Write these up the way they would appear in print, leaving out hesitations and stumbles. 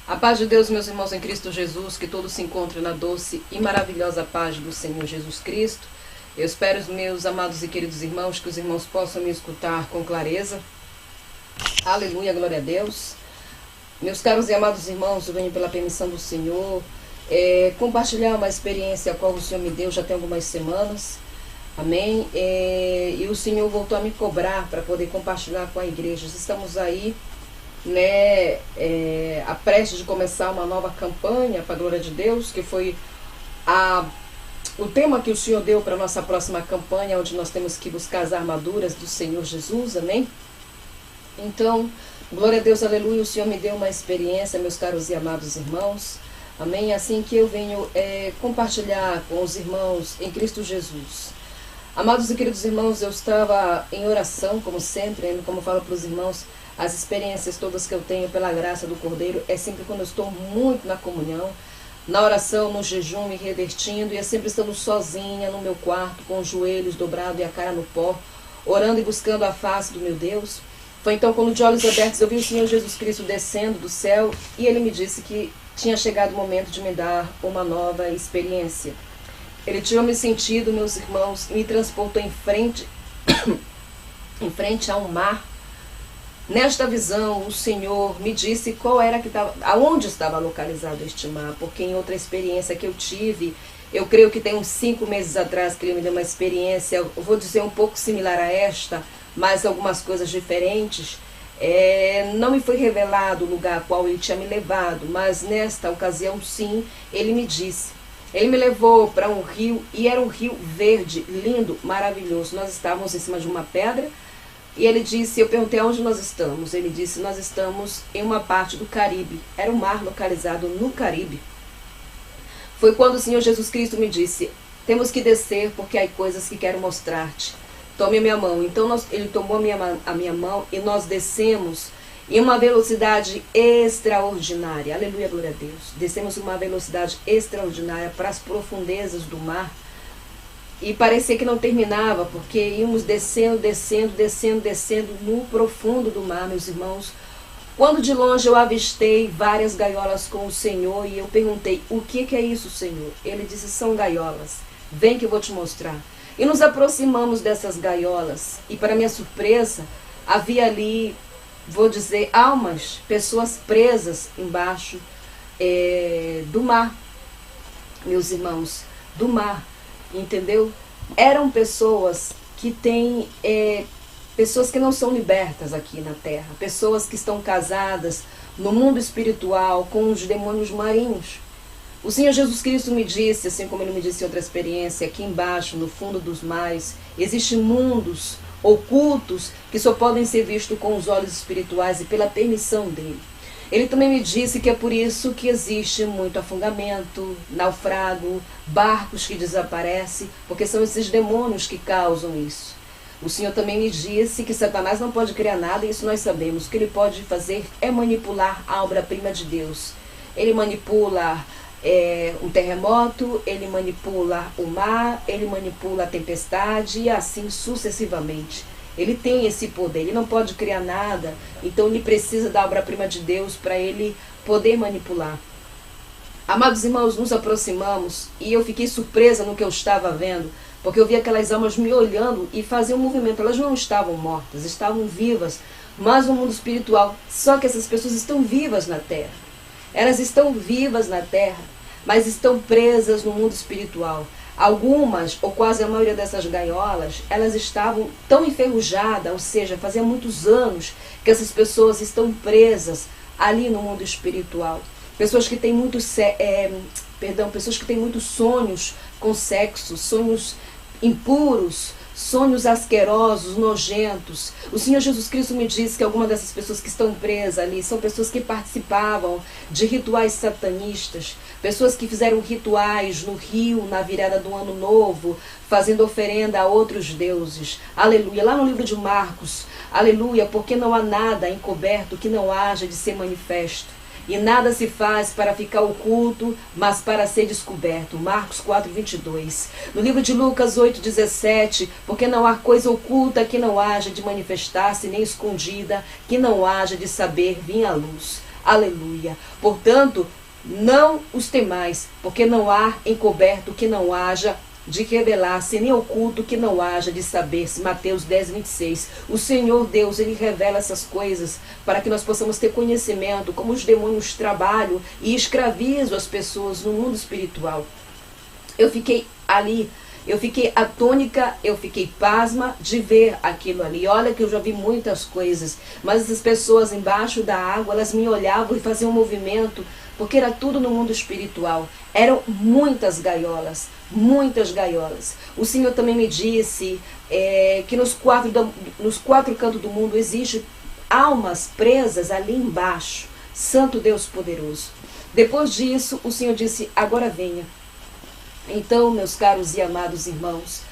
A paz de Deus, meus irmãos em Cristo Jesus, que todos se encontrem na doce e maravilhosa paz do Senhor Jesus Cristo. Eu espero, meus amados e queridos irmãos, que os irmãos possam me escutar com clareza. Aleluia, glória a Deus. Meus caros e amados irmãos, eu venho pela permissão do Senhor compartilhar uma experiência a qual o Senhor me deu já tem algumas semanas. Amém? E o Senhor voltou a me cobrar para poder compartilhar com a igreja. Estamos aí, a prestes de começar uma nova campanha para a glória de Deus, que foi o tema que o Senhor deu para a nossa próxima campanha, onde nós temos que buscar as armaduras do Senhor Jesus, amém? Então, glória a Deus, aleluia, o Senhor me deu uma experiência, meus caros e amados irmãos, amém? Assim que eu venho compartilhar com os irmãos em Cristo Jesus. Amados e queridos irmãos, eu estava em oração, como sempre, como eu falo para os irmãos, as experiências todas que eu tenho pela graça do Cordeiro é sempre quando eu estou muito na comunhão, na oração, no jejum, me revertindo, e é sempre estando sozinha no meu quarto, com os joelhos dobrados e a cara no pó, orando e buscando a face do meu Deus. Foi então quando de olhos abertos eu vi o Senhor Jesus Cristo descendo do céu e Ele me disse que tinha chegado o momento de me dar uma nova experiência. Ele tinha me sentido, meus irmãos, e me transportou em frente a um mar. Nesta visão, o Senhor me disse aonde estava localizado este mar, porque em outra experiência que eu tive, eu creio que tem uns 5 meses atrás que Ele me deu uma experiência, eu vou dizer um pouco similar a esta, mas algumas coisas diferentes. Não me foi revelado o lugar a qual Ele tinha me levado, mas nesta ocasião sim, Ele me disse. Ele me levou para um rio, e era um rio verde, lindo, maravilhoso. Nós estávamos em cima de uma pedra, e ele disse, eu perguntei aonde nós estamos. Ele disse, nós estamos em uma parte do Caribe. Era um mar localizado no Caribe. Foi quando o Senhor Jesus Cristo me disse, temos que descer porque há coisas que quero mostrar-te. Tome a minha mão. Então ele tomou a minha mão e nós descemos em uma velocidade extraordinária. Aleluia, glória a Deus. Descemos em uma velocidade extraordinária para as profundezas do mar. E parecia que não terminava, porque íamos descendo no profundo do mar, meus irmãos. Quando de longe eu avistei várias gaiolas com o Senhor, e eu perguntei, o que é isso, Senhor? Ele disse, são gaiolas, vem que eu vou te mostrar. E nos aproximamos dessas gaiolas, e para minha surpresa, havia ali, vou dizer, almas, pessoas presas embaixo do mar, meus irmãos, do mar. Entendeu? Eram pessoas que têm, pessoas que não são libertas aqui na terra, pessoas que estão casadas no mundo espiritual com os demônios marinhos. O Senhor Jesus Cristo me disse, assim como Ele me disse em outra experiência, aqui embaixo, no fundo dos mares, existem mundos ocultos que só podem ser vistos com os olhos espirituais e pela permissão dEle. Ele também me disse que é por isso que existe muito afogamento, naufrago, barcos que desaparecem, porque são esses demônios que causam isso. O Senhor também me disse que Satanás não pode criar nada, e isso nós sabemos. O que ele pode fazer é manipular a obra-prima de Deus. Ele manipula um terremoto, ele manipula o mar, ele manipula a tempestade e assim sucessivamente. Ele tem esse poder, ele não pode criar nada, então ele precisa da obra-prima de Deus para ele poder manipular. Amados irmãos, nos aproximamos e eu fiquei surpresa no que eu estava vendo, porque eu vi aquelas almas me olhando e faziam um movimento. Elas não estavam mortas, estavam vivas, mas no mundo espiritual. Só que essas pessoas estão vivas na terra. Elas estão vivas na terra, mas estão presas no mundo espiritual. Algumas, ou quase a maioria dessas gaiolas, elas estavam tão enferrujadas, ou seja, fazia muitos anos que essas pessoas estão presas ali no mundo espiritual. Pessoas que têm pessoas que têm muitos sonhos com sexo, sonhos impuros, sonhos asquerosos, nojentos. O Senhor Jesus Cristo me disse que algumas dessas pessoas que estão presas ali são pessoas que participavam de rituais satanistas, pessoas que fizeram rituais no rio na virada do ano novo, fazendo oferenda a outros deuses. Aleluia. Lá no livro de Marcos, aleluia, porque não há nada encoberto que não haja de ser manifesto. E nada se faz para ficar oculto, mas para ser descoberto. Marcos 4:22. No livro de Lucas 8:17, porque não há coisa oculta que não haja de manifestar-se, nem escondida, que não haja de saber vir à luz. Aleluia. Portanto, não os temais, porque não há encoberto que não haja de revelar-se, nem oculto que não haja de saber-se. Mateus 10, 26. O Senhor Deus, Ele revela essas coisas para que nós possamos ter conhecimento, como os demônios trabalham e escravizam as pessoas no mundo espiritual. Eu fiquei ali, eu fiquei atônica, eu fiquei pasma de ver aquilo ali. Olha que eu já vi muitas coisas, mas essas pessoas embaixo da água, elas me olhavam e faziam um movimento, porque era tudo no mundo espiritual. Eram muitas gaiolas, muitas gaiolas. O Senhor também me disse que nos quatro cantos do mundo existem almas presas ali embaixo. Santo Deus poderoso. Depois disso, o Senhor disse, agora venha. Então, meus caros e amados irmãos,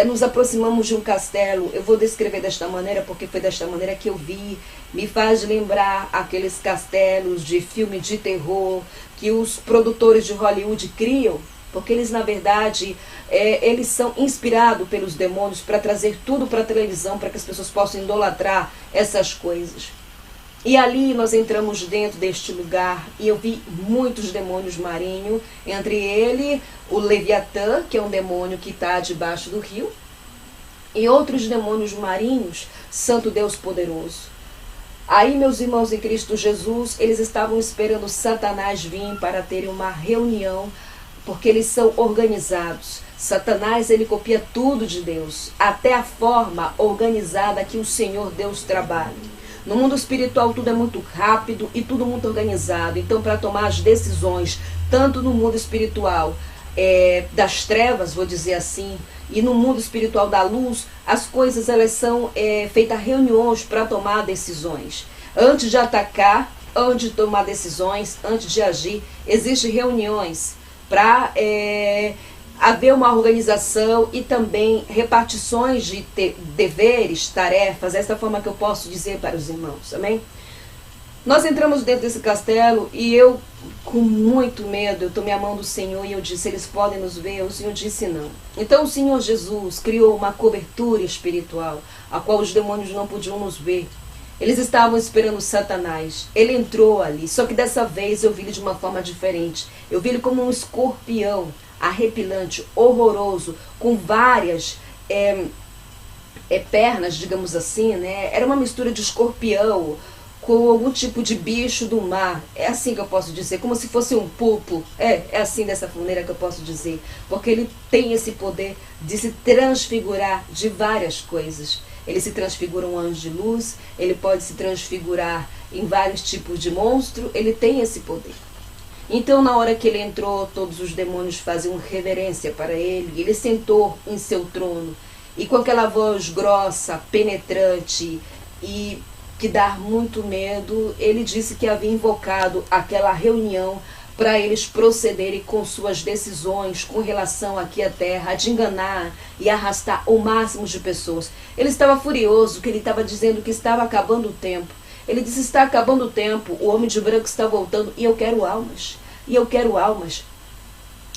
nos aproximamos de um castelo. Eu vou descrever desta maneira, porque foi desta maneira que eu vi. Me faz lembrar aqueles castelos de filme de terror que os produtores de Hollywood criam, porque eles, na verdade, eles são inspirados pelos demônios para trazer tudo para a televisão, para que as pessoas possam idolatrar essas coisas. E ali nós entramos dentro deste lugar e eu vi muitos demônios marinhos, entre ele o Leviatã, que é um demônio que está debaixo do rio, e outros demônios marinhos, Santo Deus poderoso. Aí, meus irmãos em Cristo Jesus, eles estavam esperando Satanás vir para terem uma reunião, porque eles são organizados. Satanás, ele copia tudo de Deus, até a forma organizada que o Senhor Deus trabalha. No mundo espiritual tudo é muito rápido e tudo muito organizado. Então, para tomar as decisões, tanto no mundo espiritual das trevas, vou dizer assim, e no mundo espiritual da luz, as coisas elas são feitas reuniões para tomar decisões. Antes de atacar, antes de tomar decisões, antes de agir, existem reuniões para haver uma organização e também repartições de deveres, tarefas, essa forma que eu posso dizer para os irmãos, amém? Nós entramos dentro desse castelo e eu, com muito medo, eu tomei a mão do Senhor e eu disse, eles podem nos ver? O Senhor disse não. Então o Senhor Jesus criou uma cobertura espiritual, a qual os demônios não podiam nos ver. Eles estavam esperando Satanás. Ele entrou ali, só que dessa vez eu vi ele de uma forma diferente. Eu vi ele como um escorpião, arrepilante, horroroso, com várias pernas, digamos assim, né? Era uma mistura de escorpião com algum tipo de bicho do mar. É assim que eu posso dizer, como se fosse um pulpo. É assim, dessa maneira que eu posso dizer, porque ele tem esse poder de se transfigurar de várias coisas. Ele se transfigura um anjo de luz, ele pode se transfigurar em vários tipos de monstro, ele tem esse poder. Então, na hora que ele entrou, todos os demônios faziam reverência para ele. Ele sentou em seu trono e com aquela voz grossa, penetrante e que dá muito medo, ele disse que havia invocado aquela reunião para eles procederem com suas decisões com relação aqui à terra, de enganar e arrastar o máximo de pessoas. Ele estava furioso, que ele estava dizendo que estava acabando o tempo. Ele disse, está acabando o tempo, o homem de branco está voltando e eu quero almas. E eu quero almas.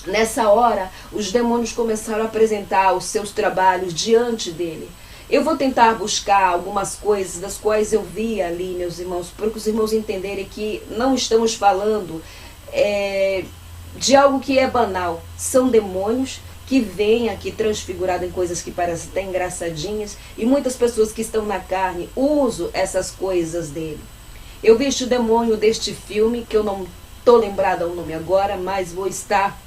Nessa hora, os demônios começaram a apresentar os seus trabalhos diante dele. Eu vou tentar buscar algumas coisas das quais eu vi ali, meus irmãos, para que os irmãos entenderem que não estamos falando de algo que é banal. São demônios que vêm aqui transfigurados em coisas que parecem até engraçadinhas, e muitas pessoas que estão na carne usam essas coisas dele. Eu vi este demônio deste filme, que eu não estou lembrada o nome agora, mas vou estar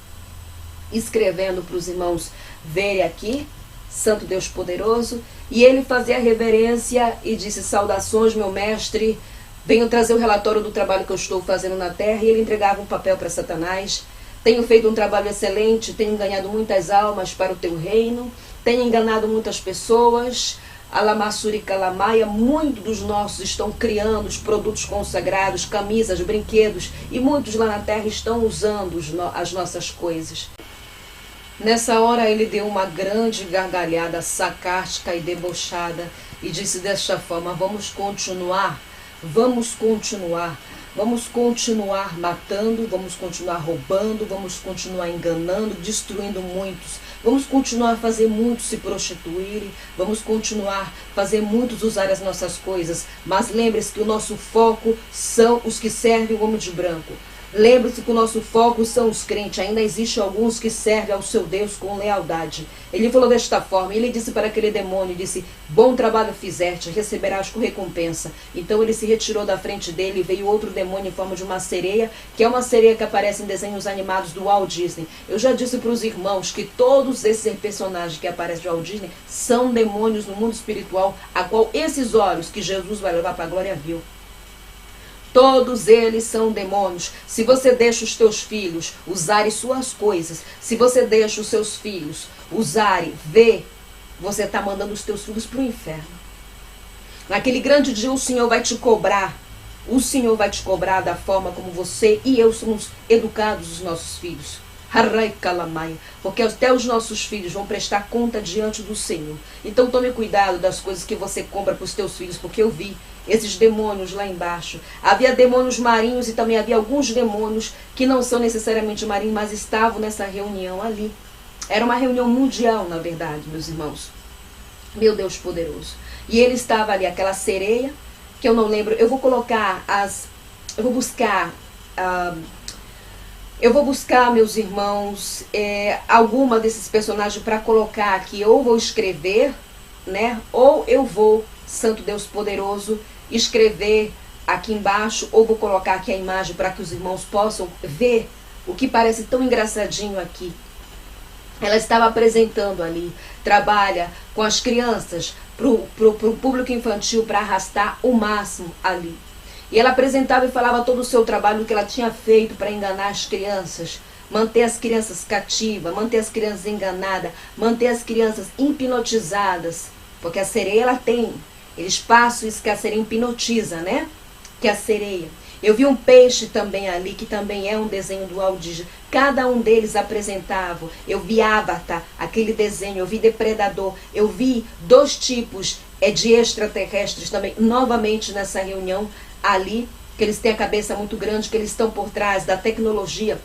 escrevendo para os irmãos verem aqui, Santo Deus poderoso, e ele fazia reverência e disse, saudações meu mestre, venho trazer o relatório do trabalho que eu estou fazendo na terra, e ele entregava um papel para Satanás. Tenho feito um trabalho excelente, tenho ganhado muitas almas para o teu reino, tenho enganado muitas pessoas, Alamassuri Calamaia, muitos dos nossos estão criando os produtos consagrados, camisas, brinquedos, e muitos lá na terra estão usando as nossas coisas. Nessa hora ele deu uma grande gargalhada sarcástica e debochada e disse desta forma, vamos continuar matando, vamos continuar roubando, vamos continuar enganando, destruindo muitos, Vamos continuar a fazer muitos se prostituírem, vamos continuar a fazer muitos usar as nossas coisas, mas lembre-se que o nosso foco são os que servem o homem de branco. Lembre-se que o nosso foco são os crentes. Ainda existe alguns que servem ao seu Deus com lealdade. Ele falou desta forma, ele disse para aquele demônio, disse, bom trabalho fizeste, receberás com recompensa. Então ele se retirou da frente dele e veio outro demônio em forma de uma sereia, que é uma sereia que aparece em desenhos animados do Walt Disney. Eu já disse para os irmãos que todos esses personagens que aparecem do Walt Disney são demônios no mundo espiritual, a qual esses olhos que Jesus vai levar para a glória viu. Todos eles são demônios. Se você deixa os teus filhos usarem suas coisas, se você deixa os seus filhos usarem, você está mandando os teus filhos para o inferno. Naquele grande dia o Senhor vai te cobrar. O Senhor vai te cobrar da forma como você e eu somos educados os nossos filhos. Porque até os nossos filhos vão prestar conta diante do Senhor. Então tome cuidado das coisas que você compra para os teus filhos, porque eu vi esses demônios lá embaixo. Havia demônios marinhos e também havia alguns demônios que não são necessariamente marinhos, mas estavam nessa reunião ali. Era uma reunião mundial, na verdade, meus irmãos. Meu Deus poderoso. E ele estava ali, aquela sereia, que eu não lembro. Eu vou colocar Eu vou buscar, meus irmãos, alguma desses personagens para colocar aqui. Ou vou escrever, né? Ou eu vou, Santo Deus poderoso, escrever aqui embaixo. Ou vou colocar aqui a imagem para que os irmãos possam ver o que parece tão engraçadinho aqui. Ela estava apresentando ali, trabalha com as crianças, pro público infantil, para arrastar o máximo ali. E ela apresentava e falava todo o seu trabalho, que ela tinha feito para enganar as crianças, manter as crianças cativas, manter as crianças enganadas, manter as crianças hipnotizadas. Porque a sereia, ela tem, eles passam isso que a sereia hipnotiza, né? Que é a sereia. Eu vi um peixe também ali, que também é um desenho do Walt Disney. Cada um deles apresentava. Eu vi Avatar, aquele desenho. Eu vi Depredador. Eu vi 2 tipos de extraterrestres também, novamente nessa reunião ali, que eles têm a cabeça muito grande, que eles estão por trás da tecnologia.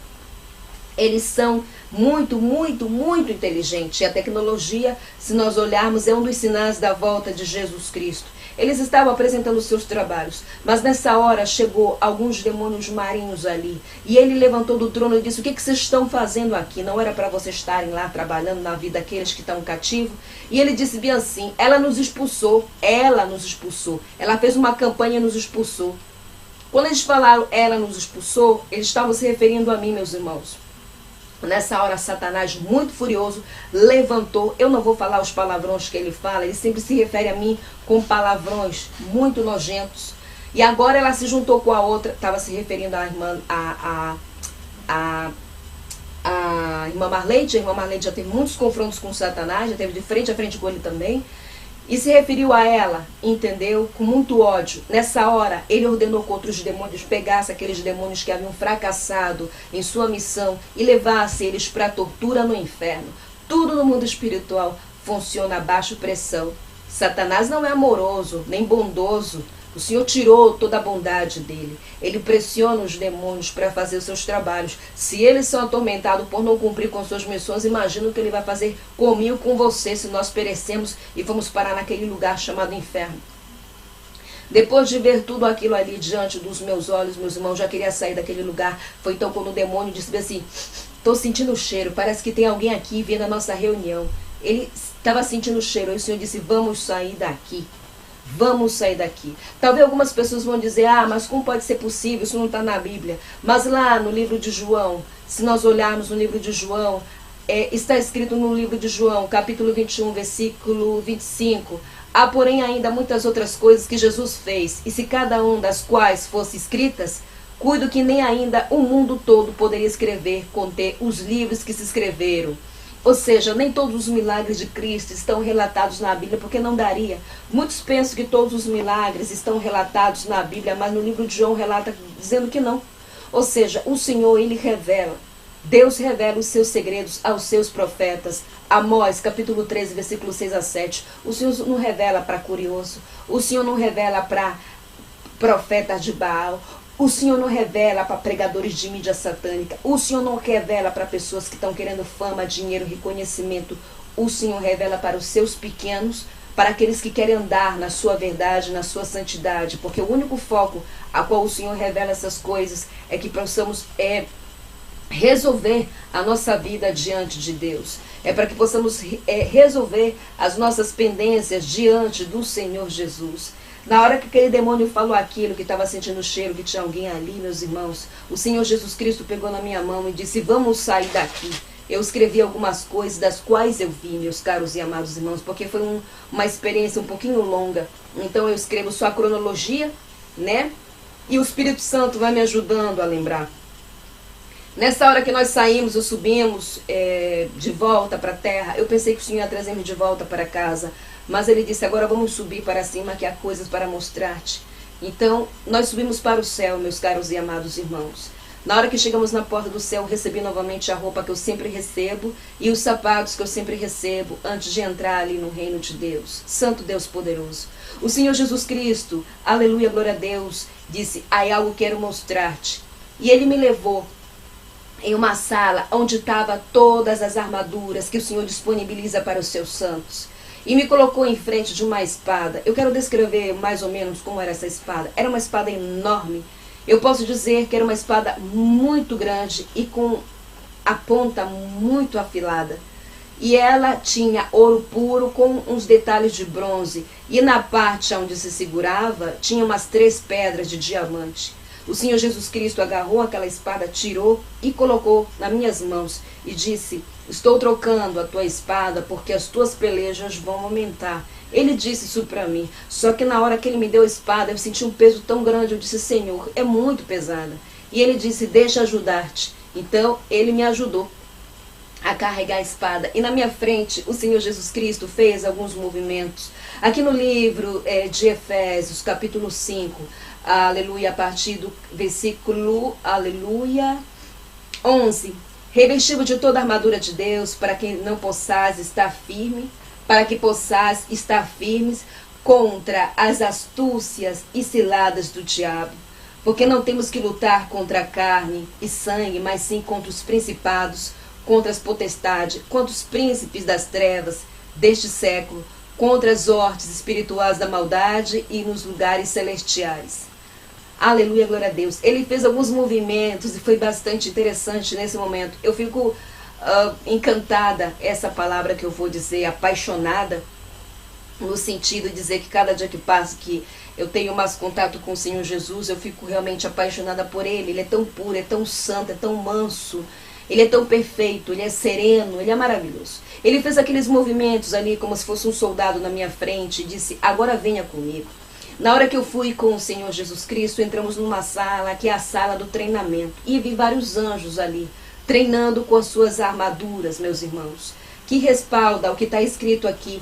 Eles são muito, muito, muito inteligentes. E a tecnologia, se nós olharmos, é um dos sinais da volta de Jesus Cristo. Eles estavam apresentando os seus trabalhos, mas nessa hora chegou alguns demônios marinhos ali. E ele levantou do trono e disse, o que vocês estão fazendo aqui? Não era para vocês estarem lá trabalhando na vida daqueles que estão cativos? E ele disse bem assim, ela nos expulsou. Ela fez uma campanha e nos expulsou. Quando eles falaram, ela nos expulsou, eles estavam se referindo a mim, meus irmãos. Nessa hora, Satanás, muito furioso, levantou. Eu não vou falar os palavrões que ele fala, ele sempre se refere a mim com palavrões muito nojentos. E agora ela se juntou com a outra, estava se referindo à irmã, a irmã Marleide. A irmã Marleide já teve muitos confrontos com Satanás, já teve de frente a frente com ele também. E se referiu a ela, entendeu? Com muito ódio. Nessa hora, ele ordenou que outros demônios pegassem aqueles demônios que haviam fracassado em sua missão e levassem eles para a tortura no inferno. Tudo no mundo espiritual funciona a baixa pressão. Satanás não é amoroso, nem bondoso. O Senhor tirou toda a bondade dele. Ele pressiona os demônios para fazer os seus trabalhos. Se eles são atormentados por não cumprir com suas missões, imagina o que ele vai fazer comigo, com você, se nós perecemos e vamos parar naquele lugar chamado inferno. Depois de ver tudo aquilo ali diante dos meus olhos, meus irmãos, já queria sair daquele lugar. Foi então quando o demônio disse assim, estou sentindo o cheiro, parece que tem alguém aqui vendo a nossa reunião. Ele estava sentindo o cheiro, e o Senhor disse, vamos sair daqui. Vamos sair daqui. Talvez algumas pessoas vão dizer, mas como pode ser possível? Isso não está na Bíblia. Mas lá no livro de João, se nós olharmos no livro de João, está escrito no livro de João, capítulo 21, versículo 25. Há, porém, ainda muitas outras coisas que Jesus fez, e se cada uma das quais fosse escritas, cuido que nem ainda o mundo todo poderia escrever, conter os livros que se escreveram. Ou seja, nem todos os milagres de Cristo estão relatados na Bíblia, porque não daria. Muitos pensam que todos os milagres estão relatados na Bíblia, mas no livro de João relata dizendo que não. Ou seja, o Senhor, ele revela. Deus revela os seus segredos aos seus profetas. Amós, capítulo 13, versículo 6 a 7. O Senhor não revela para curioso. O Senhor não revela para profetas de Baal. O Senhor não revela para pregadores de mídia satânica. O Senhor não revela para pessoas que estão querendo fama, dinheiro, reconhecimento. O Senhor revela para os seus pequenos, para aqueles que querem andar na sua verdade, na sua santidade. Porque o único foco a qual o Senhor revela essas coisas é que possamos resolver a nossa vida diante de Deus. É para que possamos resolver as nossas pendências diante do Senhor Jesus. Na hora que aquele demônio falou aquilo, que estava sentindo o cheiro, que tinha alguém ali, meus irmãos, o Senhor Jesus Cristo pegou na minha mão e disse, vamos sair daqui. Eu escrevi algumas coisas das quais eu vi, meus caros e amados irmãos, porque foi uma experiência um pouquinho longa. Então eu escrevo só a cronologia, né? E o Espírito Santo vai me ajudando a lembrar. Nessa hora que nós saímos, subimos de volta para a terra, eu pensei que o Senhor ia trazer-me de volta para casa. Mas ele disse, agora vamos subir para cima, que há coisas para mostrar-te. Então, nós subimos para o céu, meus caros e amados irmãos. Na hora que chegamos na porta do céu, recebi novamente a roupa que eu sempre recebo e os sapatos que eu sempre recebo antes de entrar ali no reino de Deus. Santo Deus poderoso. O Senhor Jesus Cristo, aleluia, glória a Deus, disse, há algo que quero mostrar-te. E ele me levou em uma sala onde estavam todas as armaduras que o Senhor disponibiliza para os seus santos. E me colocou em frente de uma espada. Eu quero descrever mais ou menos como era essa espada. Era uma espada enorme. Eu posso dizer que era uma espada muito grande e com a ponta muito afilada. E ela tinha ouro puro com uns detalhes de bronze. E na parte onde se segurava, tinha umas 3 pedras de diamante. O Senhor Jesus Cristo agarrou aquela espada, tirou e colocou nas minhas mãos e disse, estou trocando a tua espada porque as tuas pelejas vão aumentar. Ele disse isso para mim, só que na hora que ele me deu a espada, eu senti um peso tão grande, eu disse, Senhor, é muito pesada. E ele disse, deixa ajudar-te. Então, ele me ajudou a carregar a espada. E na minha frente, o Senhor Jesus Cristo fez alguns movimentos. Aqui no livro de Efésios, capítulo 5, aleluia, a partir do versículo, aleluia, 11. Revestido de toda a armadura de Deus, para que não possais estar firme, para que possais estar firmes contra as astúcias e ciladas do diabo. Porque não temos que lutar contra a carne e sangue, mas sim contra os principados, contra as potestades, contra os príncipes das trevas deste século, contra as hortes espirituais da maldade e nos lugares celestiais. Aleluia, glória a Deus. Ele fez alguns movimentos e foi bastante interessante nesse momento. Eu fico encantada, essa palavra que eu vou dizer, apaixonada, no sentido de dizer que cada dia que passa, que eu tenho mais contato com o Senhor Jesus, eu fico realmente apaixonada por Ele. Ele é tão puro, é tão santo, é tão manso, Ele é tão perfeito, Ele é sereno, Ele é maravilhoso. Ele fez aqueles movimentos ali como se fosse um soldado na minha frente e disse, agora venha comigo. Na hora que eu fui com o Senhor Jesus Cristo, entramos numa sala, que é a sala do treinamento. E vi vários anjos ali, treinando com as suas armaduras, meus irmãos. Que respalda o que está escrito aqui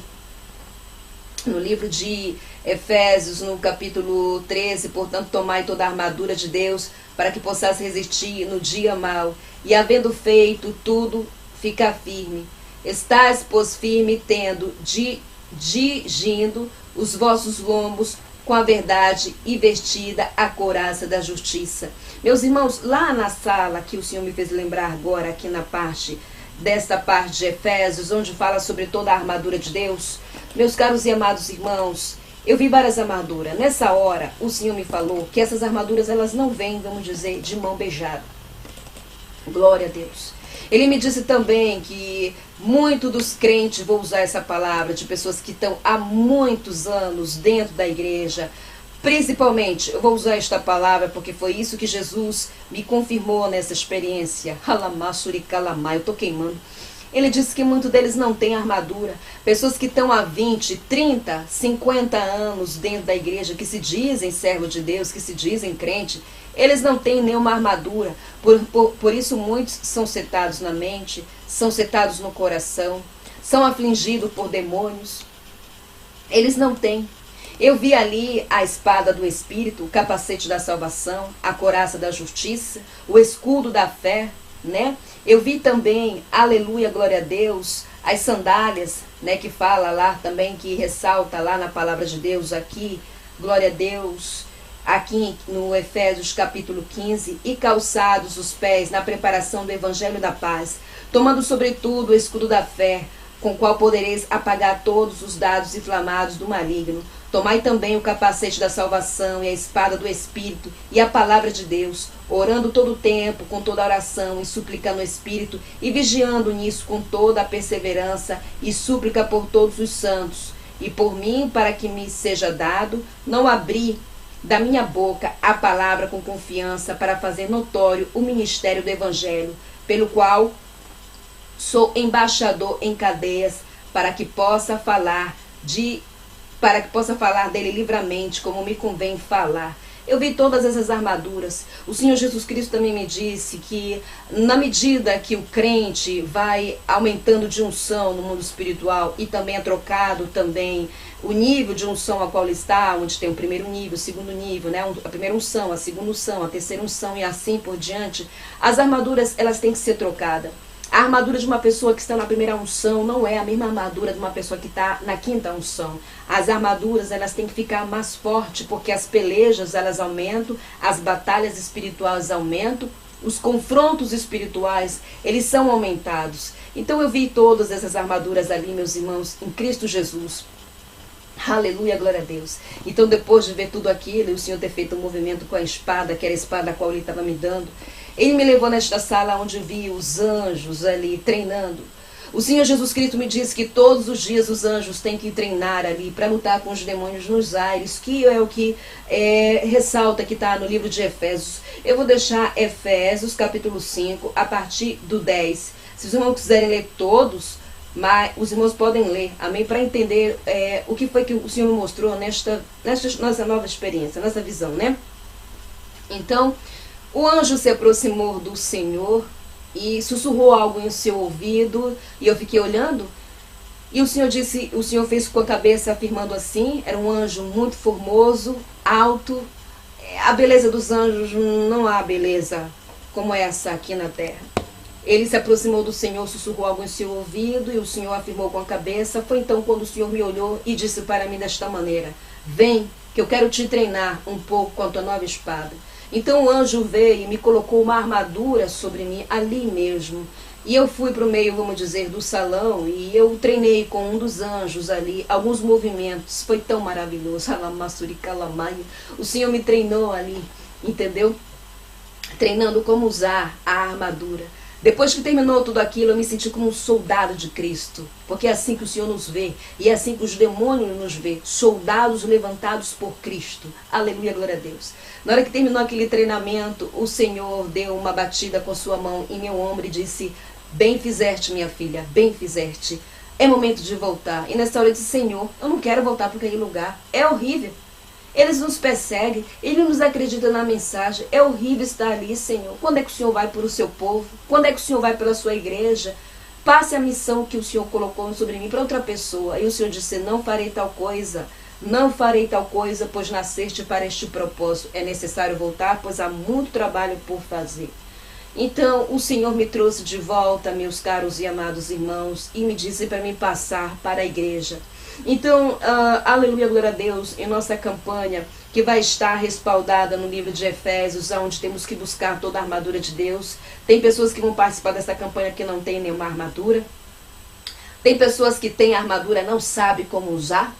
no livro de Efésios, no capítulo 13. Portanto, tomai toda a armadura de Deus, para que possais resistir no dia mau. E havendo feito tudo, ficar firme. Estais, pois, firme, tendo digindo os vossos lombos com a verdade e vestida a couraça da justiça. Meus irmãos, lá na sala que o Senhor me fez lembrar agora, aqui na parte, desta parte de Efésios, onde fala sobre toda a armadura de Deus, meus caros e amados irmãos, eu vi várias armaduras. Nessa hora, o Senhor me falou que essas armaduras, elas não vêm, vamos dizer, de mão beijada. Glória a Deus. Ele me disse também que muito dos crentes, vou usar essa palavra, de pessoas que estão há muitos anos dentro da igreja, principalmente, eu vou usar esta palavra porque foi isso que Jesus me confirmou nessa experiência. Eu estou queimando. Ele disse que muitos deles não têm armadura. Pessoas que estão há 20, 30, 50 anos dentro da igreja, que se dizem servo de Deus, que se dizem crente, eles não têm nenhuma armadura. Por isso muitos são setados na mente, são setados no coração, são afligidos por demônios. Eles não têm. Eu vi ali a espada do Espírito, o capacete da salvação, a couraça da justiça, o escudo da fé, né? Eu vi também, aleluia, glória a Deus, as sandálias, né, que fala lá também, que ressalta lá na palavra de Deus aqui, glória a Deus, aqui no Efésios capítulo 15, e calçados os pés na preparação do evangelho da paz, tomando sobretudo o escudo da fé, com o qual podereis apagar todos os dardos inflamados do maligno. Tomai também o capacete da salvação e a espada do Espírito e a palavra de Deus, orando todo o tempo, com toda oração e súplica no Espírito, e vigiando nisso com toda a perseverança e súplica por todos os santos, e por mim, para que me seja dado, não abrir da minha boca a palavra com confiança, para fazer notório o ministério do Evangelho, pelo qual sou embaixador em cadeias, para que possa falar dele livremente, como me convém falar. Eu vi todas essas armaduras. O Senhor Jesus Cristo também me disse que, na medida que o crente vai aumentando de unção no mundo espiritual, e também é trocado também o nível de unção a qual ele está, onde tem o primeiro nível, o segundo nível, né? A primeira unção, a segunda unção, a terceira unção e assim por diante, as armaduras, elas têm que ser trocadas. A armadura de uma pessoa que está na primeira unção não é a mesma armadura de uma pessoa que está na quinta unção. As armaduras, elas têm que ficar mais fortes, porque as pelejas, elas aumentam, as batalhas espirituais aumentam, os confrontos espirituais, eles são aumentados. Então eu vi todas essas armaduras ali, meus irmãos, em Cristo Jesus. Aleluia, glória a Deus. Então, depois de ver tudo aquilo, e o Senhor ter feito um movimento com a espada, que era a espada a qual Ele estava me dando, Ele me levou nesta sala onde eu vi os anjos ali treinando. O Senhor Jesus Cristo me disse que todos os dias os anjos têm que treinar ali para lutar com os demônios nos ares, que é o que ressalta que está no livro de Efésios. Eu vou deixar Efésios capítulo 5, a partir do 10. Se os irmãos quiserem ler todos, mas os irmãos podem ler, amém? Para entender o que foi que o Senhor me mostrou nesta nossa nova experiência, nessa visão, né? Então, o anjo se aproximou do Senhor e sussurrou algo em seu ouvido, e eu fiquei olhando, e o Senhor fez com a cabeça afirmando assim, era um anjo muito formoso, alto. A beleza dos anjos, não há beleza como essa aqui na terra. Ele se aproximou do Senhor, sussurrou algo em seu ouvido, e o Senhor afirmou com a cabeça. Foi então quando o Senhor me olhou e disse para mim desta maneira: vem, que eu quero te treinar um pouco com a tua nova espada. Então o anjo veio e me colocou uma armadura sobre mim, ali mesmo. E eu fui para o meio, vamos dizer, do salão, e eu treinei com um dos anjos ali, alguns movimentos. Foi tão maravilhoso. O Senhor me treinou ali, entendeu? Treinando como usar a armadura. Depois que terminou tudo aquilo, eu me senti como um soldado de Cristo. Porque é assim que o Senhor nos vê. E é assim que os demônios nos vê. Soldados levantados por Cristo. Aleluia, glória a Deus. Na hora que terminou aquele treinamento, o Senhor deu uma batida com sua mão em meu ombro e disse: bem fizeste, minha filha, bem fizeste. É momento de voltar. E nessa hora eu disse: Senhor, eu não quero voltar para aquele lugar. É horrível. Eles nos perseguem, Ele nos acredita na mensagem. É horrível estar ali, Senhor. Quando é que o Senhor vai para o seu povo? Quando é que o Senhor vai pela sua igreja? Passe a missão que o Senhor colocou sobre mim para outra pessoa. E o Senhor disse: não farei tal coisa. Não farei tal coisa, pois nasceste para este propósito. É necessário voltar, pois há muito trabalho por fazer. Então o Senhor me trouxe de volta, meus caros e amados irmãos, e me disse para mim passar para a igreja. Então, aleluia, glória a Deus, em nossa campanha, que vai estar respaldada no livro de Efésios, onde temos que buscar toda a armadura de Deus. Tem pessoas que vão participar dessa campanha que não tem nenhuma armadura. Tem pessoas que têm armadura e não sabem como usar.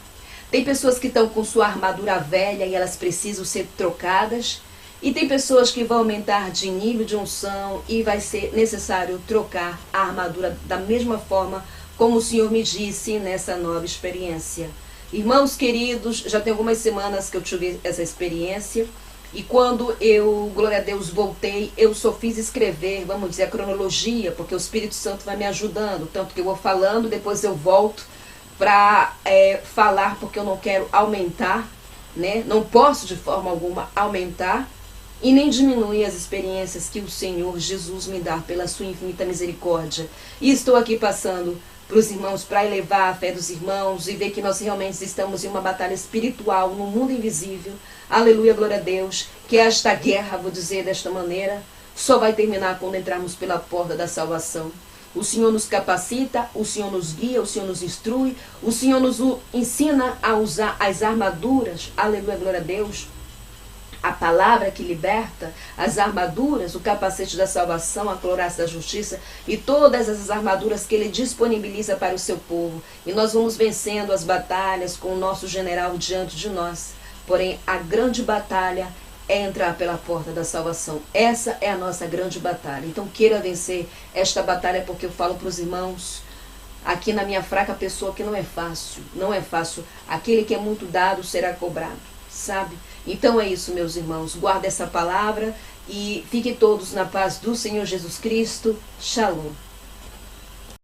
Tem pessoas que estão com sua armadura velha e elas precisam ser trocadas. E tem pessoas que vão aumentar de nível de unção e vai ser necessário trocar a armadura da mesma forma como o Senhor me disse nessa nova experiência. Irmãos queridos, já tem algumas semanas que eu tive essa experiência. E quando eu, glória a Deus, voltei, eu só fiz escrever, vamos dizer, a cronologia, porque o Espírito Santo vai me ajudando. Tanto que eu vou falando, depois eu volto para falar, porque eu não quero aumentar, né? Não posso de forma alguma aumentar e nem diminuir as experiências que o Senhor Jesus me dá pela sua infinita misericórdia. E estou aqui passando para os irmãos, para elevar a fé dos irmãos e ver que nós realmente estamos em uma batalha espiritual no mundo invisível. Aleluia, glória a Deus. Que esta guerra, vou dizer desta maneira, só vai terminar quando entrarmos pela porta da salvação. O Senhor nos capacita, o Senhor nos guia, o Senhor nos instrui, o Senhor nos ensina a usar as armaduras. Aleluia, glória a Deus. a palavra que liberta, as armaduras, o capacete da salvação, a couraça da justiça e todas essas armaduras que ele disponibiliza para o seu povo. E nós vamos vencendo as batalhas com o nosso general diante de nós. Porém, a grande batalha é entrar pela porta da salvação. Essa é a nossa grande batalha. Então queira vencer esta batalha, porque eu falo para os irmãos, aqui na minha fraca pessoa, que não é fácil, não é fácil. Aquele que é muito dado será cobrado, sabe? Então é isso, meus irmãos. Guarda essa palavra e fiquem todos na paz do Senhor Jesus Cristo. Shalom.